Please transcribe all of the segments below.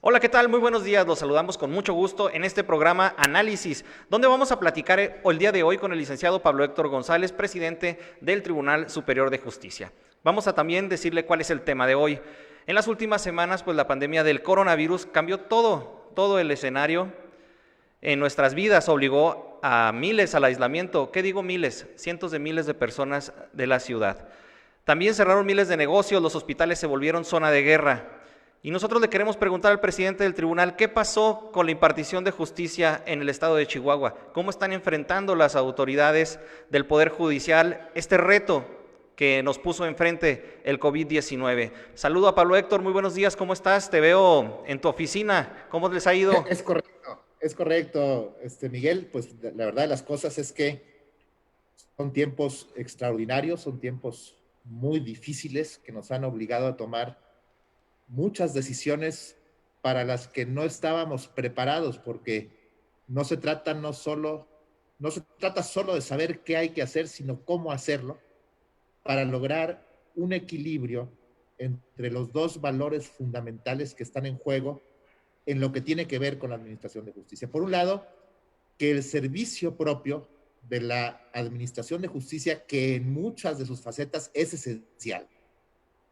Hola, ¿qué tal? Muy buenos días. Los saludamos con mucho gusto en este programa Análisis, donde vamos a platicar el día de hoy con el licenciado Pablo Héctor González, presidente del Tribunal Superior de Justicia. Vamos a también decirle cuál es el tema de hoy. En las últimas semanas, pues la pandemia del coronavirus cambió todo el escenario en nuestras vidas, obligó a miles al aislamiento. ¿Qué digo miles? Cientos de miles de personas de la ciudad. También cerraron miles de negocios, los hospitales se volvieron zona de guerra. Y nosotros le queremos preguntar al presidente del tribunal qué pasó con la impartición de justicia en el estado de Chihuahua, cómo están enfrentando las autoridades del Poder Judicial este reto que nos puso enfrente el COVID-19. Saludo a Pablo Héctor, muy buenos días, ¿cómo estás? Te veo en tu oficina, ¿cómo les ha ido? Es correcto, Miguel, pues la verdad de las cosas es que son tiempos extraordinarios, son tiempos muy difíciles que nos han obligado a tomar muchas decisiones para las que no estábamos preparados, porque no se trata solo de saber qué hay que hacer, sino cómo hacerlo para lograr un equilibrio entre los dos valores fundamentales que están en juego en lo que tiene que ver con la administración de justicia. Por un lado, que el servicio propio de la administración de justicia, que en muchas de sus facetas es esencial,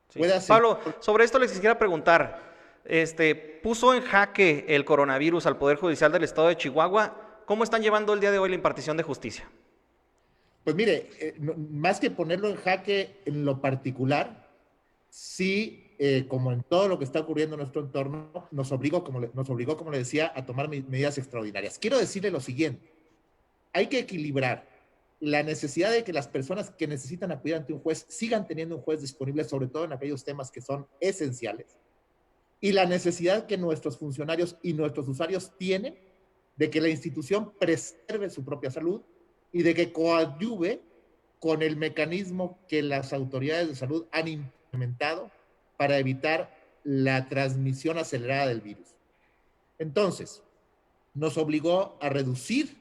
Sí. pueda seguir. Pablo, sobre esto les quisiera preguntar, puso en jaque el coronavirus al Poder Judicial del Estado de Chihuahua. ¿Cómo están llevando el día de hoy la impartición de justicia? Pues mire, más que ponerlo en jaque en lo particular, sí, como en todo lo que está ocurriendo en nuestro entorno, nos obligó, como le decía, a tomar medidas extraordinarias. Quiero decirle lo siguiente: hay que equilibrar la necesidad de que las personas que necesitan acudir ante un juez sigan teniendo un juez disponible, sobre todo en aquellos temas que son esenciales, y la necesidad que nuestros funcionarios y nuestros usuarios tienen de que la institución preserve su propia salud y de que coadyuve con el mecanismo que las autoridades de salud han implementado para evitar la transmisión acelerada del virus. Entonces, nos obligó a reducir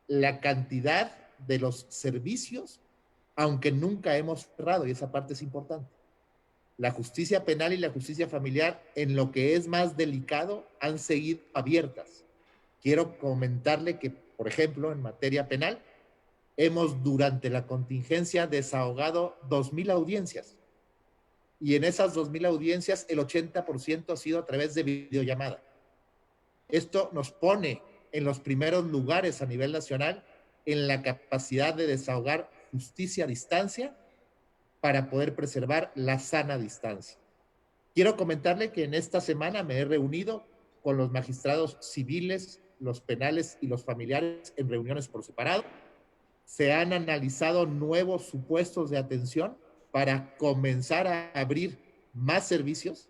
la cantidad de los servicios, aunque nunca hemos cerrado, y esa parte es importante. La justicia penal y la justicia familiar, en lo que es más delicado, han seguido abiertas. Quiero comentarle que, por ejemplo, en materia penal, hemos durante la contingencia desahogado 2,000 audiencias. Y en esas 2,000 audiencias, el 80% ha sido a través de videollamada. Esto nos pone en los primeros lugares a nivel nacional en la capacidad de desahogar justicia a distancia para poder preservar la sana distancia. Quiero comentarle que en esta semana me he reunido con los magistrados civiles, los penales y los familiares en reuniones por separado. Se han analizado nuevos supuestos de atención para comenzar a abrir más servicios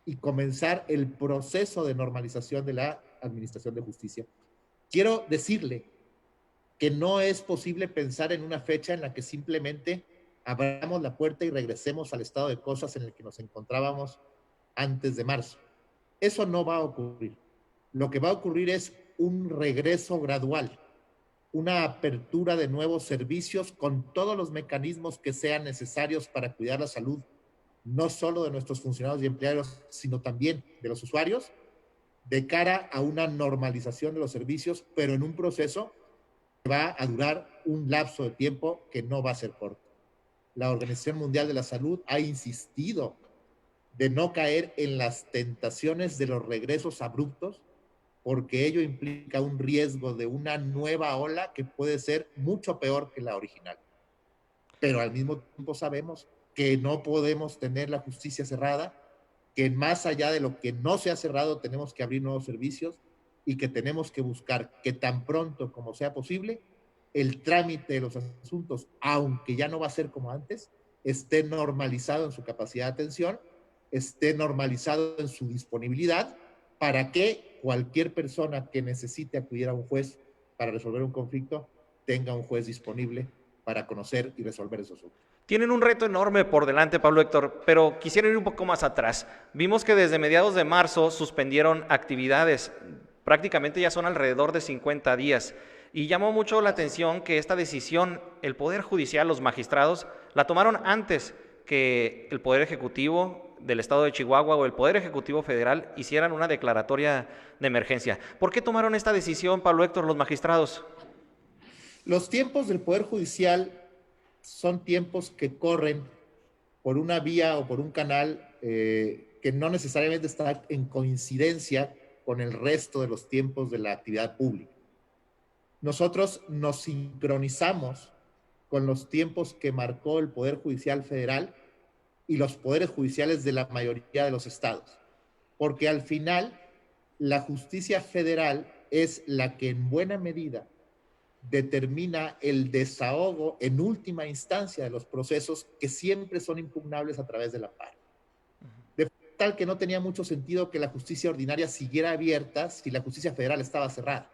y comenzar el proceso de normalización de la administración de justicia. Quiero decirle que no es posible pensar en una fecha en la que simplemente abramos la puerta y regresemos al estado de cosas en el que nos encontrábamos antes de marzo. Eso no va a ocurrir. Lo que va a ocurrir es un regreso gradual, una apertura de nuevos servicios con todos los mecanismos que sean necesarios para cuidar la salud, no solo de nuestros funcionarios y empleados, sino también de los usuarios, de cara a una normalización de los servicios, pero en un proceso que va a durar un lapso de tiempo que no va a ser corto. La Organización Mundial de la Salud ha insistido de no caer en las tentaciones de los regresos abruptos, porque ello implica un riesgo de una nueva ola que puede ser mucho peor que la original. Pero al mismo tiempo sabemos que no podemos tener la justicia cerrada, que más allá de lo que no se ha cerrado tenemos que abrir nuevos servicios y que tenemos que buscar que tan pronto como sea posible el trámite de los asuntos, aunque ya no va a ser como antes, esté normalizado en su capacidad de atención, esté normalizado en su disponibilidad, para que cualquier persona que necesite acudir a un juez para resolver un conflicto tenga un juez disponible para conocer y resolver esos asuntos. Tienen un reto enorme por delante, Pablo Héctor, pero quisiera ir un poco más atrás. Vimos que desde mediados de marzo suspendieron actividades, prácticamente ya son alrededor de 50 días, y llamó mucho la atención que esta decisión, el Poder Judicial, los magistrados, la tomaron antes que el Poder Ejecutivo del Estado de Chihuahua o el Poder Ejecutivo Federal hicieran una declaratoria de emergencia. ¿Por qué tomaron esta decisión, Pablo Héctor, los magistrados? Los tiempos del Poder Judicial son tiempos que corren por una vía o por un canal que no necesariamente está en coincidencia con el resto de los tiempos de la actividad pública. Nosotros nos sincronizamos con los tiempos que marcó el Poder Judicial Federal y los poderes judiciales de la mayoría de los estados, porque al final la justicia federal es la que en buena medida determina el desahogo en última instancia de los procesos que siempre son impugnables a través del amparo. De tal que no tenía mucho sentido que la justicia ordinaria siguiera abierta si la justicia federal estaba cerrada.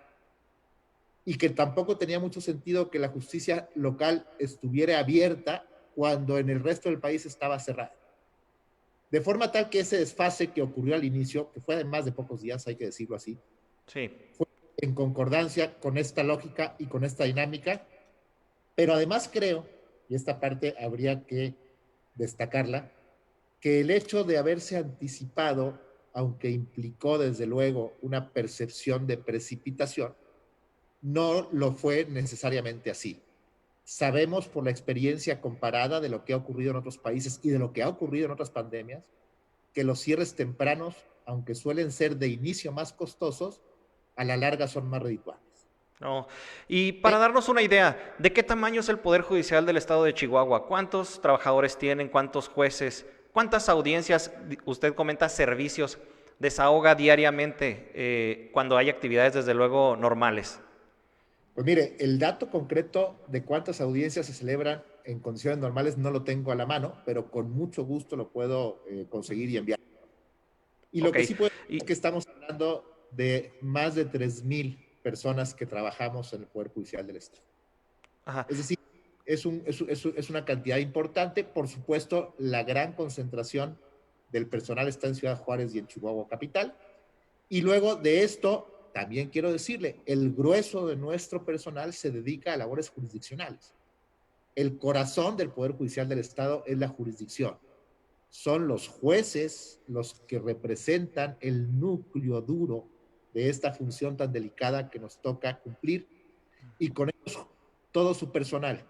Y que tampoco tenía mucho sentido que la justicia local estuviera abierta cuando en el resto del país estaba cerrada. De forma tal que ese desfase que ocurrió al inicio, que fue además de pocos días, hay que decirlo así, Sí. fue en concordancia con esta lógica y con esta dinámica, pero además creo, y esta parte habría que destacarla, que el hecho de haberse anticipado, aunque implicó desde luego una percepción de precipitación, no lo fue necesariamente así. Sabemos por la experiencia comparada de lo que ha ocurrido en otros países y de lo que ha ocurrido en otras pandemias, que los cierres tempranos, aunque suelen ser de inicio más costosos, a la larga son más redituables. No. Y para darnos una idea, ¿de qué tamaño es el Poder Judicial del Estado de Chihuahua? ¿Cuántos trabajadores tienen? ¿Cuántos jueces? ¿Cuántas audiencias, usted comenta, servicios, desahoga diariamente cuando hay actividades, desde luego, normales? Pues mire, el dato concreto de cuántas audiencias se celebran en condiciones normales no lo tengo a la mano, pero con mucho gusto lo puedo conseguir y enviar. Y lo que sí puedo decir es que estamos hablando de más de 3,000 personas que trabajamos en el Poder Judicial del Estado. Ajá. Es decir, es una cantidad importante. Por supuesto, la gran concentración del personal está en Ciudad Juárez y en Chihuahua Capital. Y luego de esto, también quiero decirle, el grueso de nuestro personal se dedica a labores jurisdiccionales. El corazón del Poder Judicial del Estado es la jurisdicción. Son los jueces los que representan el núcleo duro de esta función tan delicada que nos toca cumplir, y con ellos todo su personal,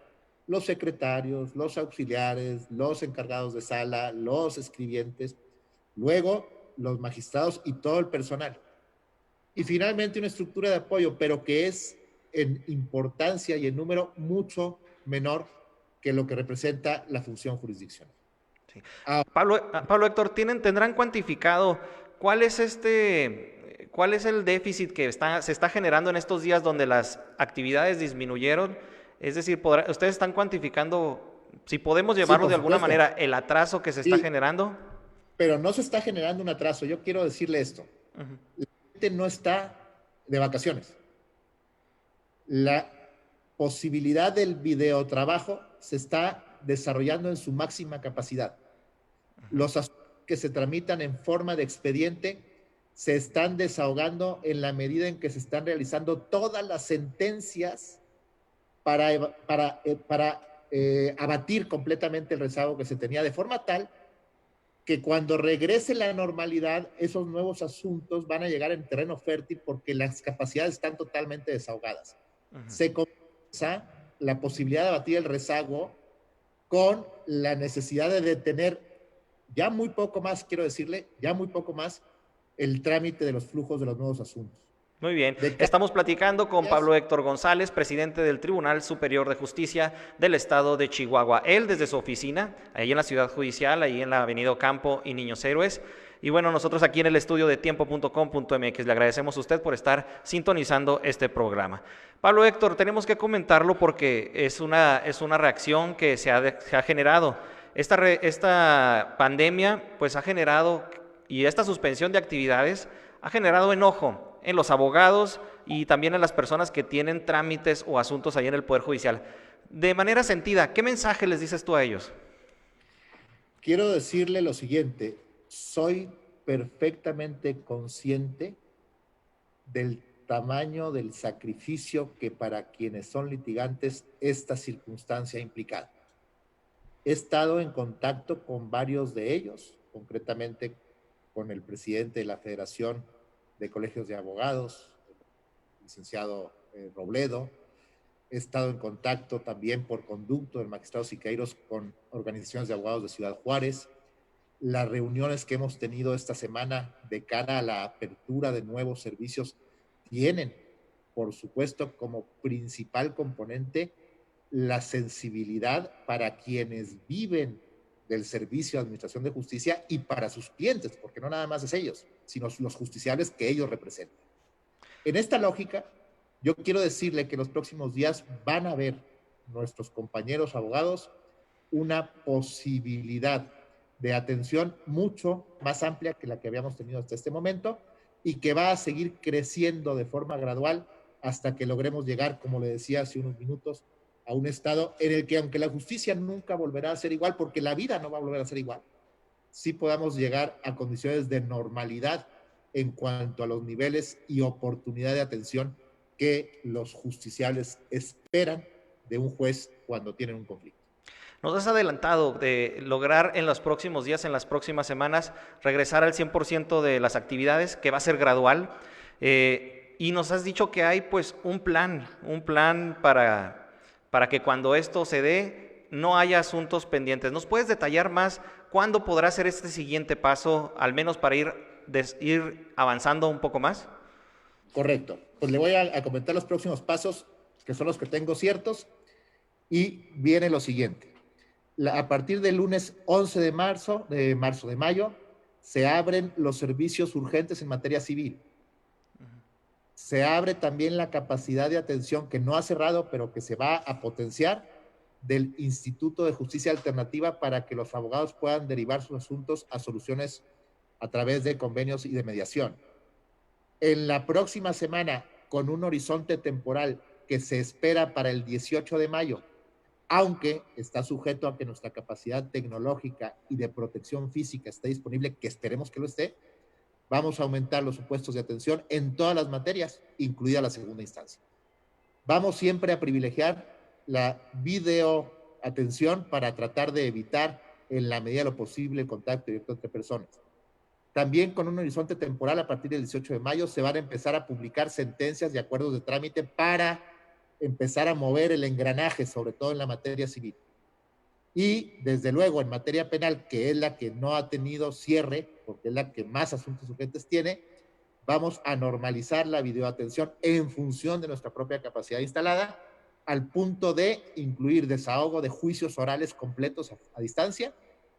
los secretarios, los auxiliares, los encargados de sala, los escribientes, luego los magistrados y todo el personal. Y finalmente una estructura de apoyo, pero que es en importancia y en número mucho menor que lo que representa la función jurisdiccional. Sí. Pablo Héctor, ¿tendrán cuantificado cuál es el déficit que se está generando en estos días donde las actividades disminuyeron? Es decir, ¿ustedes están cuantificando, si podemos llevarlo de alguna manera, el atraso que se está generando? Pero no se está generando un atraso. Yo quiero decirle esto. La gente no está de vacaciones. La posibilidad del videotrabajo se está desarrollando en su máxima capacidad. Los asuntos que se tramitan en forma de expediente se están desahogando en la medida en que se están realizando todas las sentencias para abatir completamente el rezago que se tenía, de forma tal que cuando regrese la normalidad, esos nuevos asuntos van a llegar en terreno fértil porque las capacidades están totalmente desahogadas. Se comienza la posibilidad de abatir el rezago con la necesidad de detener ya muy poco más, quiero decirle, ya muy poco más el trámite de los flujos de los nuevos asuntos. Muy bien, estamos platicando con Pablo Héctor González, presidente del Tribunal Superior de Justicia del Estado de Chihuahua. Él desde su oficina, ahí en la Ciudad Judicial, ahí en la Avenida Ocampo y Niños Héroes. Y bueno, nosotros aquí en el estudio de tiempo.com.mx le agradecemos a usted por estar sintonizando este programa. Pablo Héctor, tenemos que comentarlo porque es una reacción que se ha generado. Esta pandemia pues ha generado, y esta suspensión de actividades ha generado enojo en los abogados y también en las personas que tienen trámites o asuntos ahí en el Poder Judicial. De manera sentida, ¿qué mensaje les dices tú a ellos? Quiero decirle lo siguiente, soy perfectamente consciente del tamaño del sacrificio que para quienes son litigantes esta circunstancia ha implicado. He estado en contacto con varios de ellos, concretamente con el presidente de la Federación de Colegios de Abogados, el licenciado Robledo. He estado en contacto también por conducto del magistrado Siqueiros con organizaciones de abogados de Ciudad Juárez. Las reuniones que hemos tenido esta semana de cara a la apertura de nuevos servicios tienen, por supuesto, como principal componente la sensibilidad para quienes viven del servicio de administración de justicia y para sus clientes, porque no nada más es ellos, sino los justiciables que ellos representan. En esta lógica, yo quiero decirle que en los próximos días van a ver nuestros compañeros abogados una posibilidad de atención mucho más amplia que la que habíamos tenido hasta este momento y que va a seguir creciendo de forma gradual hasta que logremos llegar, como le decía hace unos minutos, a un estado en el que, aunque la justicia nunca volverá a ser igual, porque la vida no va a volver a ser igual, sí podamos llegar a condiciones de normalidad en cuanto a los niveles y oportunidad de atención que los justiciables esperan de un juez cuando tienen un conflicto. Nos has adelantado de lograr en los próximos días, en las próximas semanas, regresar al 100% de las actividades, que va a ser gradual, y nos has dicho que hay pues un plan para que cuando esto se dé no haya asuntos pendientes. ¿Nos puedes detallar más cuándo podrá ser este siguiente paso, al menos para ir avanzando un poco más? Correcto. Pues le voy a comentar los próximos pasos, que son los que tengo ciertos, y viene lo siguiente. A partir del lunes 11 de mayo, se abren los servicios urgentes en materia civil. Se abre también la capacidad de atención que no ha cerrado, pero que se va a potenciar del Instituto de Justicia Alternativa para que los abogados puedan derivar sus asuntos a soluciones a través de convenios y de mediación. En la próxima semana, con un horizonte temporal que se espera para el 18 de mayo, aunque está sujeto a que nuestra capacidad tecnológica y de protección física esté disponible, que esperemos que lo esté, vamos a aumentar los supuestos de atención en todas las materias, incluida la segunda instancia. Vamos siempre a privilegiar la videoatención para tratar de evitar, en la medida de lo posible, el contacto directo entre personas. También con un horizonte temporal, a partir del 18 de mayo, se van a empezar a publicar sentencias y acuerdos de trámite para empezar a mover el engranaje, sobre todo en la materia civil. Y, desde luego, en materia penal, que es la que no ha tenido cierre, porque es la que más asuntos urgentes tiene, vamos a normalizar la videoatención en función de nuestra propia capacidad instalada, al punto de incluir desahogo de juicios orales completos a distancia,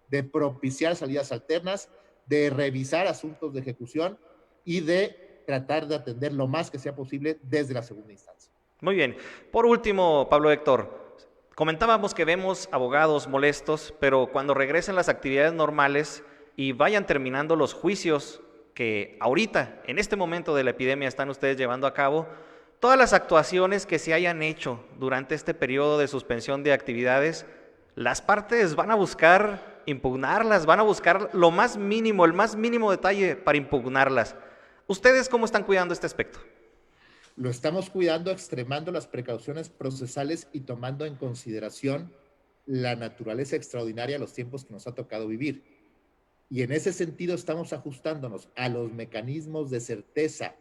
de propiciar salidas alternas, de revisar asuntos de ejecución y de tratar de atender lo más que sea posible desde la segunda instancia. Muy bien. Por último, Pablo Héctor, comentábamos que vemos abogados molestos, pero cuando regresen las actividades normales y vayan terminando los juicios que ahorita, en este momento de la epidemia, están ustedes llevando a cabo, todas las actuaciones que se hayan hecho durante este periodo de suspensión de actividades, las partes van a buscar impugnarlas, van a buscar lo más mínimo, el más mínimo detalle para impugnarlas. ¿Ustedes cómo están cuidando este aspecto? Lo estamos cuidando, extremando las precauciones procesales y tomando en consideración la naturaleza extraordinaria de los tiempos que nos ha tocado vivir. Y en ese sentido estamos ajustándonos a los mecanismos de certeza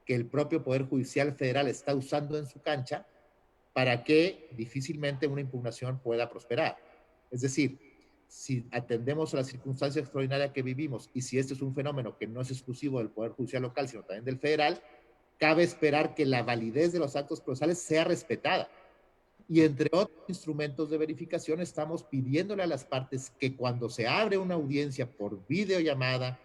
que el propio Poder Judicial Federal está usando en su cancha para que difícilmente una impugnación pueda prosperar. Es decir, si atendemos a la circunstancia extraordinaria que vivimos y si este es un fenómeno que no es exclusivo del Poder Judicial local, sino también del federal, cabe esperar que la validez de los actos procesales sea respetada. Y entre otros instrumentos de verificación, estamos pidiéndole a las partes que cuando se abre una audiencia por videollamada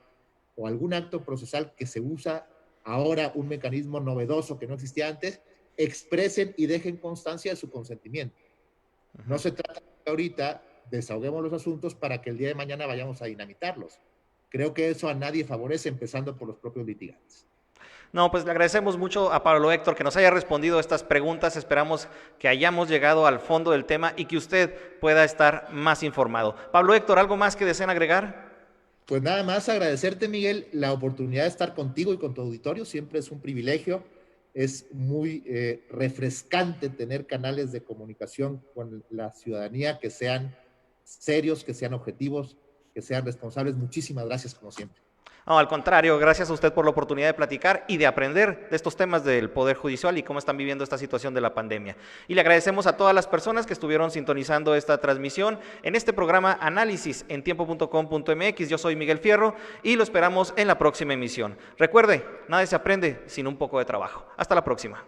o algún acto procesal que se usa ahora un mecanismo novedoso que no existía antes, expresen y dejen constancia de su consentimiento. No se trata de que ahorita desahoguemos los asuntos para que el día de mañana vayamos a dinamitarlos. Creo que eso a nadie favorece, empezando por los propios litigantes. No, pues le agradecemos mucho a Pablo Héctor que nos haya respondido estas preguntas. Esperamos que hayamos llegado al fondo del tema y que usted pueda estar más informado. Pablo Héctor, ¿algo más que deseen agregar? Pues nada más agradecerte, Miguel, la oportunidad de estar contigo y con tu auditorio. Siempre es un privilegio. Es muy refrescante tener canales de comunicación con la ciudadanía que sean serios, que sean objetivos, que sean responsables. Muchísimas gracias, como siempre. No, al contrario, gracias a usted por la oportunidad de platicar y de aprender de estos temas del Poder Judicial y cómo están viviendo esta situación de la pandemia. Y le agradecemos a todas las personas que estuvieron sintonizando esta transmisión en este programa Análisis en tiempo.com.mx. Yo soy Miguel Fierro y lo esperamos en la próxima emisión. Recuerde, nada se aprende sin un poco de trabajo. Hasta la próxima.